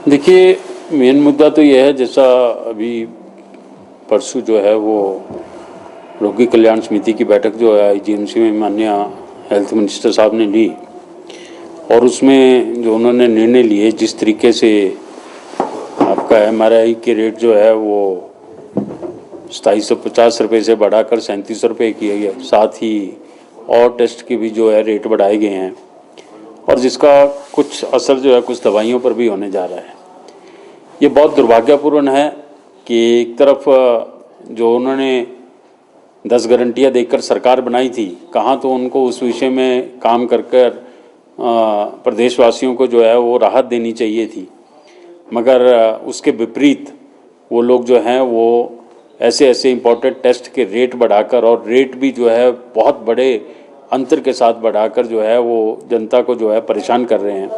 देखिए, मेन मुद्दा तो ये है, जैसा अभी परसों जो है वो रोगी कल्याण समिति की बैठक जो है आईजीएमसी में माननीय हेल्थ मिनिस्टर साहब ने ली, और उसमें जो उन्होंने निर्णय लिए, जिस तरीके से आपका एमआरआई के रेट जो है वो 2750 रुपये से बढ़ाकर 3700 रुपये किया गया, साथ ही और टेस्ट के भी जो है रेट बढ़ाए गए हैं, और जिसका कुछ असर जो है कुछ दवाइयों पर भी होने जा रहा है। ये बहुत दुर्भाग्यपूर्ण है कि एक तरफ जो उन्होंने 10 गारंटियाँ देकर सरकार बनाई थी, कहाँ तो उनको उस विषय में काम कर प्रदेशवासियों को जो है वो राहत देनी चाहिए थी, मगर उसके विपरीत वो लोग जो हैं वो ऐसे ऐसे इम्पोर्टेंट टेस्ट के रेट बढ़ाकर, और रेट भी जो है बहुत बड़े अंतर के साथ बढ़ाकर जो है वो जनता को जो है परेशान कर रहे हैं।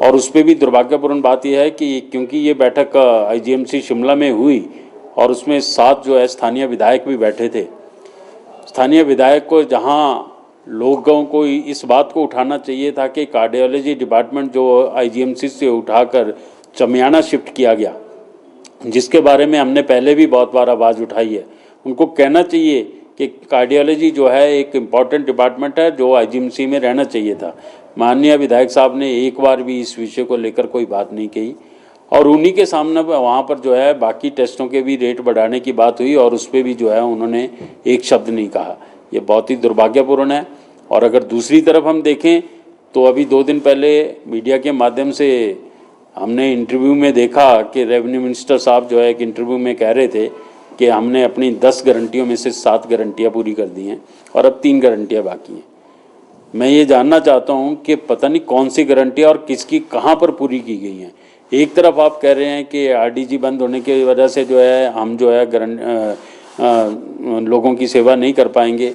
और उस पर भी दुर्भाग्यपूर्ण बात यह है कि क्योंकि ये बैठक आईजीएमसी शिमला में हुई और उसमें 7 जो है स्थानीय विधायक भी बैठे थे। स्थानीय विधायक को जहां लोगों को इस बात को उठाना चाहिए था कि कार्डियोलॉजी डिपार्टमेंट जो आईजीएमसी से उठाकर चमियाना शिफ्ट किया गया, जिसके बारे में हमने पहले भी बहुत बार आवाज़ उठाई है, उनको कहना चाहिए कि कार्डियोलॉजी जो है एक इम्पॉर्टेंट डिपार्टमेंट है जो आईजीएमसी में रहना चाहिए था। माननीय विधायक साहब ने एक बार भी इस विषय को लेकर कोई बात नहीं कही, और उन्हीं के सामने वहाँ पर जो है बाकी टेस्टों के भी रेट बढ़ाने की बात हुई और उस पर भी जो है उन्होंने एक शब्द नहीं कहा। ये बहुत ही दुर्भाग्यपूर्ण है। और अगर दूसरी तरफ हम देखें तो अभी 2 दिन पहले मीडिया के माध्यम से हमने इंटरव्यू में देखा कि रेवेन्यू मिनिस्टर साहब जो है एक इंटरव्यू में कह रहे थे कि हमने अपनी 10 गारंटियों में से 7 गारंटियाँ पूरी कर दी हैं और अब 3 गारंटियाँ बाकी हैं। मैं ये जानना चाहता हूँ कि पता नहीं कौन सी गारंटियाँ और किसकी कहाँ पर पूरी की गई हैं। एक तरफ आप कह रहे हैं कि आरडीजी बंद होने की वजह से जो है हम जो है लोगों की सेवा नहीं कर पाएंगे,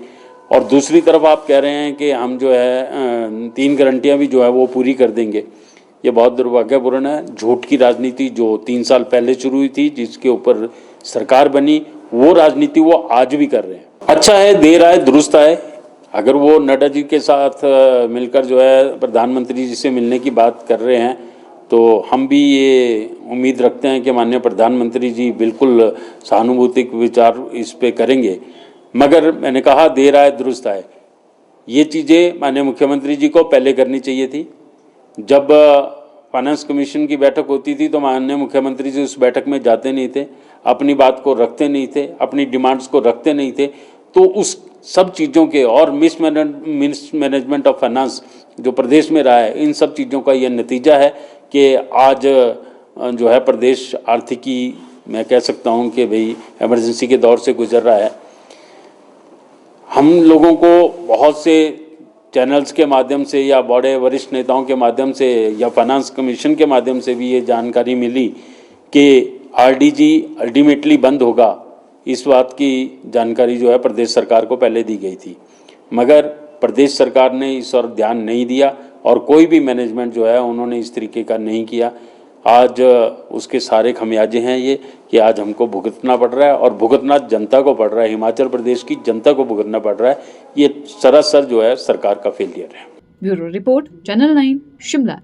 और दूसरी तरफ आप कह रहे हैं कि हम जो है 3 गारंटियाँ भी जो है वो पूरी कर देंगे। ये बहुत दुर्भाग्यपूर्ण है। झूठ की राजनीति जो 3 साल पहले शुरू हुई थी, जिसके ऊपर सरकार बनी, वो राजनीति वो आज भी कर रहे हैं। अच्छा है, देर आए दुरुस्त आए। अगर वो नड्डा जी के साथ मिलकर जो है प्रधानमंत्री जी से मिलने की बात कर रहे हैं, तो हम भी ये उम्मीद रखते हैं कि माननीय प्रधानमंत्री जी बिल्कुल सहानुभूतिक विचार इस पे करेंगे। मगर मैंने कहा देर आए दुरुस्त आए, ये चीज़ें माननीय मुख्यमंत्री जी को पहले करनी चाहिए थी। जब फाइनेंस कमीशन की बैठक होती थी तो माननीय मुख्यमंत्री जी उस बैठक में जाते नहीं थे, अपनी बात को रखते नहीं थे, अपनी डिमांड्स को रखते नहीं थे। तो उस सब चीज़ों के और मिसमैनेजमेंट ऑफ फाइनेंस जो प्रदेश में रहा है, इन सब चीज़ों का यह नतीजा है कि आज जो है प्रदेश आर्थिकी, मैं कह सकता हूँ कि भाई इमरजेंसी के दौर से गुजर रहा है। हम लोगों को बहुत से चैनल्स के माध्यम से या बड़े वरिष्ठ नेताओं के माध्यम से या फाइनेंस कमीशन के माध्यम से भी ये जानकारी मिली कि आरडीजी अल्टीमेटली बंद होगा। इस बात की जानकारी जो है प्रदेश सरकार को पहले दी गई थी, मगर प्रदेश सरकार ने इस और ध्यान नहीं दिया और कोई भी मैनेजमेंट जो है उन्होंने इस तरीके का नहीं किया। आज उसके सारे खमियाजे हैं ये कि आज हमको भुगतना पड़ रहा है, और भुगतना जनता को पड़ रहा है, हिमाचल प्रदेश की जनता को भुगतना पड़ रहा है। ये सरासर जो है सरकार का फेलियर है। Bureau report, channel 9 Shimla.